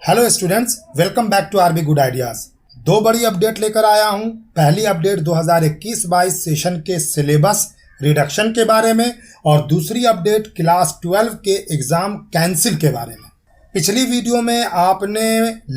Hello students, welcome back to RB good ideas. दो बड़ी update लेकर आया हूं। पहली अपडेट 2021-22 सेशन के सिलेबस रिडक्शन के बारे में और दूसरी अपडेट क्लास 12 के एग्ज़ाम कैंसिल के बारे में। पिछली वीडियो में आपने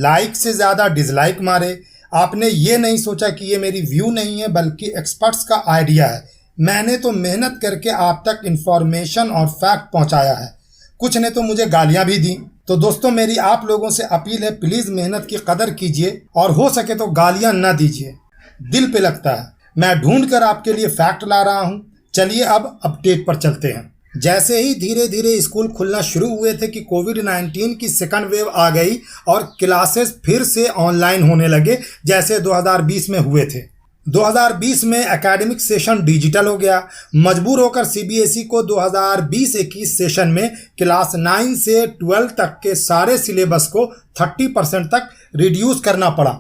लाइक से ज़्यादा डिसलाइक मारे। आपने ये नहीं सोचा कि ये मेरी व्यू नहीं है बल्कि एक्सपर्ट्स का आइडिया है। मैंने तो मेहनत करके आप तक इन्फॉर्मेशन और फैक्ट पहुँचाया है। कुछ ने तो मुझे गालियाँ भी दी। तो दोस्तों, मेरी आप लोगों से अपील है, प्लीज़ मेहनत की कदर कीजिए और हो सके तो गालियां ना दीजिए। दिल पे लगता है। मैं ढूंढ कर आपके लिए फैक्ट ला रहा हूं। चलिए अब अपडेट पर चलते हैं। जैसे ही धीरे धीरे स्कूल खुलना शुरू हुए थे कि कोविड-19 की सेकंड वेव आ गई और क्लासेस फिर से ऑनलाइन होने लगे जैसे 2020 में हुए थे। 2020 में एकेडमिक सेशन डिजिटल हो गया। मजबूर होकर सीबीएसई को 2020-21 सेशन में क्लास 9 से 12 तक के सारे सिलेबस को 30% तक रिड्यूस करना पड़ा।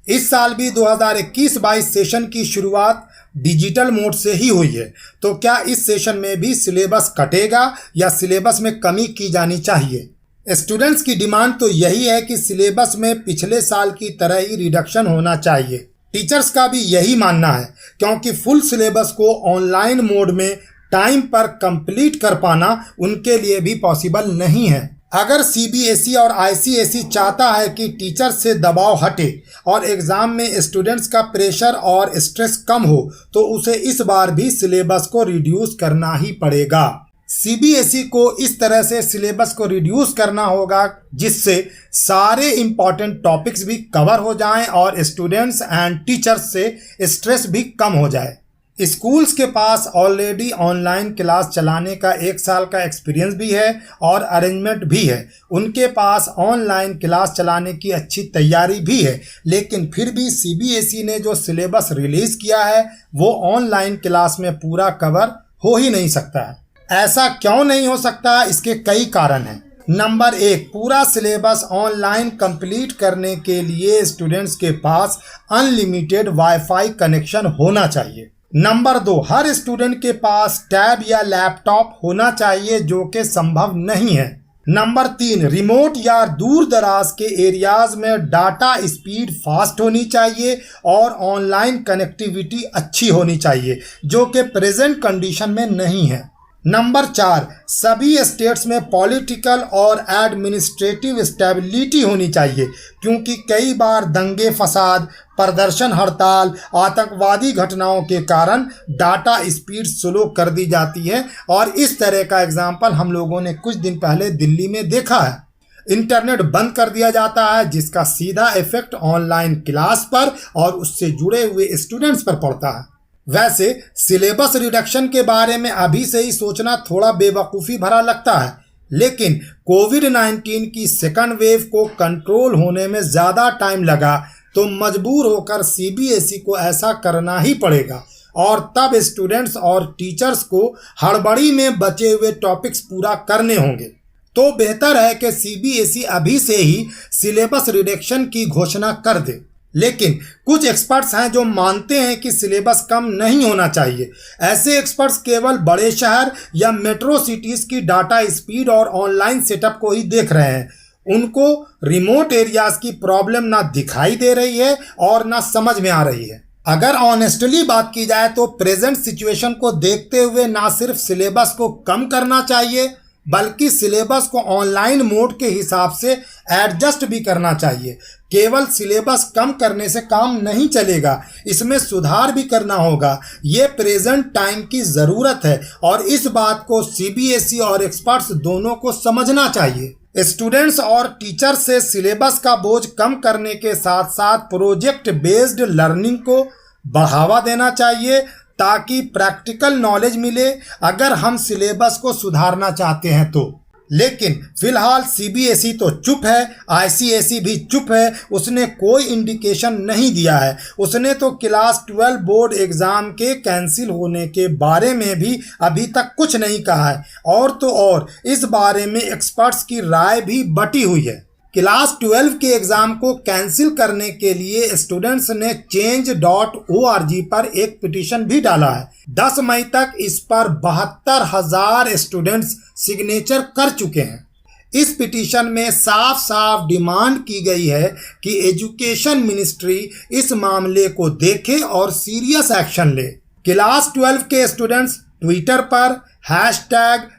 इस साल भी 2021-22 सेशन की शुरुआत डिजिटल मोड से ही हुई है। तो क्या इस सेशन में भी सिलेबस कटेगा या सिलेबस में कमी की जानी चाहिए? स्टूडेंट्स की डिमांड तो यही है कि सिलेबस में पिछले साल की तरह ही रिडक्शन होना चाहिए। टीचर्स का भी यही मानना है, क्योंकि फुल सिलेबस को ऑनलाइन मोड में टाइम पर कंप्लीट कर पाना उनके लिए भी पॉसिबल नहीं है। अगर सीबीएसई और आईसीएसई चाहता है कि टीचर से दबाव हटे और एग्ज़ाम में स्टूडेंट्स का प्रेशर और स्ट्रेस कम हो, तो उसे इस बार भी सिलेबस को रिड्यूस करना ही पड़ेगा। सीबीएसई को इस तरह से सिलेबस को रिड्यूस करना होगा जिससे सारे इम्पॉर्टेंट टॉपिक्स भी कवर हो जाएं और स्टूडेंट्स एंड टीचर्स से स्ट्रेस भी कम हो जाए। स्कूल्स के पास ऑलरेडी ऑनलाइन क्लास चलाने का 1 साल का एक्सपीरियंस भी है और अरेंजमेंट भी है। उनके पास ऑनलाइन क्लास चलाने की अच्छी तैयारी भी है, लेकिन फिर भी सीबीएसई ने जो सिलेबस रिलीज़ किया है वो ऑनलाइन क्लास में पूरा कवर हो ही नहीं सकता है। ऐसा क्यों नहीं हो सकता? इसके कई कारण हैं। नंबर 1, पूरा सिलेबस ऑनलाइन कंप्लीट करने के लिए स्टूडेंट्स के पास अनलिमिटेड वाईफाई कनेक्शन होना चाहिए। नंबर 2, हर स्टूडेंट के पास टैब या लैपटॉप होना चाहिए, जो कि संभव नहीं है। नंबर 3, रिमोट या दूर दराज के एरियाज में डाटा स्पीड फास्ट होनी चाहिए और ऑनलाइन कनेक्टिविटी अच्छी होनी चाहिए, जो कि प्रेजेंट कंडीशन में नहीं है। नंबर 4, सभी स्टेट्स में पॉलिटिकल और एडमिनिस्ट्रेटिव स्टेबिलिटी होनी चाहिए, क्योंकि कई बार दंगे फसाद, प्रदर्शन, हड़ताल, आतंकवादी घटनाओं के कारण डाटा स्पीड स्लो कर दी जाती है। और इस तरह का एग्जाम्पल हम लोगों ने कुछ दिन पहले दिल्ली में देखा है। इंटरनेट बंद कर दिया जाता है, जिसका सीधा इफेक्ट ऑनलाइन क्लास पर और उससे जुड़े हुए स्टूडेंट्स पर पड़ता है। वैसे सिलेबस रिडक्शन के बारे में अभी से ही सोचना थोड़ा बेवकूफ़ी भरा लगता है, लेकिन कोविड-19 की सेकंड वेव को कंट्रोल होने में ज़्यादा टाइम लगा, तो मजबूर होकर सीबीएसई को ऐसा करना ही पड़ेगा और तब स्टूडेंट्स और टीचर्स को हड़बड़ी में बचे हुए टॉपिक्स पूरा करने होंगे। तो बेहतर है कि सीबीएसई अभी से ही सिलेबस रिडक्शन की घोषणा कर दे। लेकिन कुछ एक्सपर्ट्स हैं जो मानते हैं कि सिलेबस कम नहीं होना चाहिए। ऐसे एक्सपर्ट्स केवल बड़े शहर या मेट्रो सिटीज़ की डाटा स्पीड और ऑनलाइन सेटअप को ही देख रहे हैं। उनको रिमोट एरियाज की प्रॉब्लम ना दिखाई दे रही है और ना समझ में आ रही है। अगर ऑनेस्टली बात की जाए तो प्रेजेंट सिचुएशन को देखते हुए ना सिर्फ सिलेबस को कम करना चाहिए बल्कि सिलेबस को ऑनलाइन मोड के हिसाब से एडजस्ट भी करना चाहिए। केवल सिलेबस कम करने से काम नहीं चलेगा, इसमें सुधार भी करना होगा। ये प्रेजेंट टाइम की ज़रूरत है और इस बात को सीबीएसई और एक्सपर्ट्स दोनों को समझना चाहिए। स्टूडेंट्स और टीचर से सिलेबस का बोझ कम करने के साथ साथ प्रोजेक्ट बेस्ड लर्निंग को बढ़ावा देना चाहिए, ताकि प्रैक्टिकल नॉलेज मिले अगर हम सिलेबस को सुधारना चाहते हैं तो। लेकिन फिलहाल सीबीएसई तो चुप है, आईसीएसई भी चुप है। उसने कोई इंडिकेशन नहीं दिया है। उसने तो क्लास 12 बोर्ड एग्ज़ाम के कैंसिल होने के बारे में भी अभी तक कुछ नहीं कहा है। और तो और इस बारे में एक्सपर्ट्स की राय भी बटी हुई है। क्लास 12 के एग्ज़ाम को कैंसिल करने के लिए स्टूडेंट्स ने change.org पर एक पिटीशन भी डाला है। 10 मई तक इस पर 72,000 स्टूडेंट्स सिग्नेचर कर चुके हैं। इस पिटीशन में साफ साफ डिमांड की गई है कि एजुकेशन मिनिस्ट्री इस मामले को देखे और सीरियस एक्शन ले। क्लास 12 के स्टूडेंट्स ट्विटर पर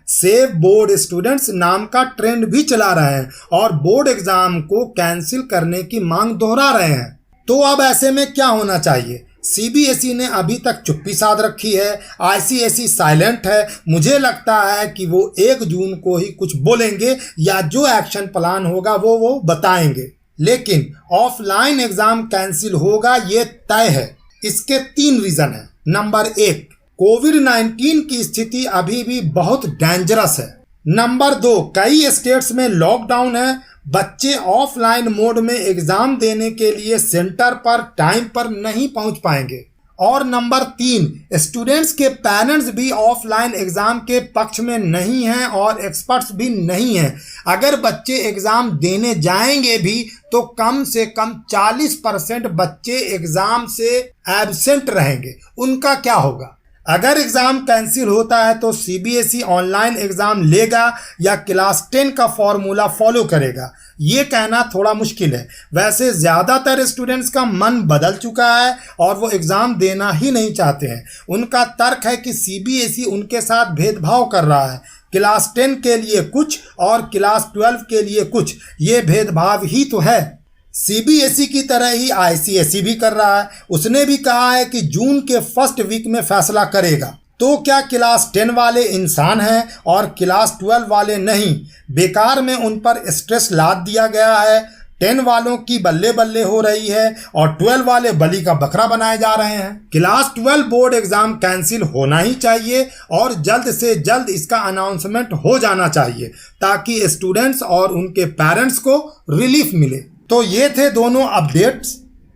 #SaveBoardStudents नाम का ट्रेंड भी चला रहे हैं और बोर्ड एग्जाम को कैंसिल करने की मांग दोहरा रहे हैं। तो अब ऐसे में क्या होना चाहिए? सीबीएसई ने अभी तक चुप्पी साध रखी है, आईसीएसई साइलेंट है। मुझे लगता है कि वो 1 जून को ही कुछ बोलेंगे या जो एक्शन प्लान होगा वो बताएंगे। लेकिन ऑफलाइन एग्जाम कैंसिल होगा ये तय है। इसके 3 रीजन है। नंबर 1, कोविड-19 की स्थिति अभी भी बहुत डेंजरस है। नंबर 2, कई स्टेट्स में लॉकडाउन है, बच्चे ऑफलाइन मोड में एग्जाम देने के लिए सेंटर पर टाइम पर नहीं पहुंच पाएंगे। और नंबर 3, स्टूडेंट्स के पेरेंट्स भी ऑफलाइन एग्जाम के पक्ष में नहीं हैं और एक्सपर्ट्स भी नहीं हैं। अगर बच्चे एग्जाम देने जाएंगे भी तो कम से कम 40% बच्चे एग्जाम से एब्सेंट रहेंगे। उनका क्या होगा? अगर एग्जाम कैंसिल होता है तो सीबीएसई ऑनलाइन एग्जाम लेगा या क्लास 10 का फॉर्मूला फॉलो करेगा, ये कहना थोड़ा मुश्किल है। वैसे ज़्यादातर स्टूडेंट्स का मन बदल चुका है और वो एग्ज़ाम देना ही नहीं चाहते हैं। उनका तर्क है कि सीबीएसई उनके साथ भेदभाव कर रहा है, क्लास 10 के लिए कुछ और क्लास 12 के लिए कुछ। ये भेदभाव ही तो है। सीबीएसई की तरह ही आईसीएसई भी कर रहा है। उसने भी कहा है कि जून के फर्स्ट वीक में फैसला करेगा। तो क्या क्लास 10 वाले इंसान हैं और क्लास 12 वाले नहीं? बेकार में उन पर स्ट्रेस लाद दिया गया है। 10 वालों की बल्ले बल्ले हो रही है और 12 वाले बलि का बकरा बनाए जा रहे हैं। क्लास 12 बोर्ड एग्जाम कैंसिल होना ही चाहिए और जल्द से जल्द इसका अनाउंसमेंट हो जाना चाहिए ताकि स्टूडेंट्स और उनके पेरेंट्स को रिलीफ मिले। तो ये थे दोनों अपडेट्स।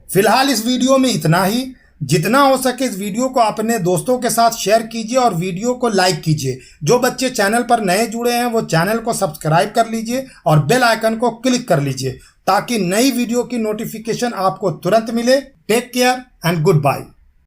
फिलहाल इस वीडियो में इतना ही। जितना हो सके इस वीडियो को अपने दोस्तों के साथ शेयर कीजिए और वीडियो को लाइक कीजिए। जो बच्चे चैनल पर नए जुड़े हैं वो चैनल को सब्सक्राइब कर लीजिए और बेल आइकन को क्लिक कर लीजिए ताकि नई वीडियो की नोटिफिकेशन आपको तुरंत मिले। Take care and good bye.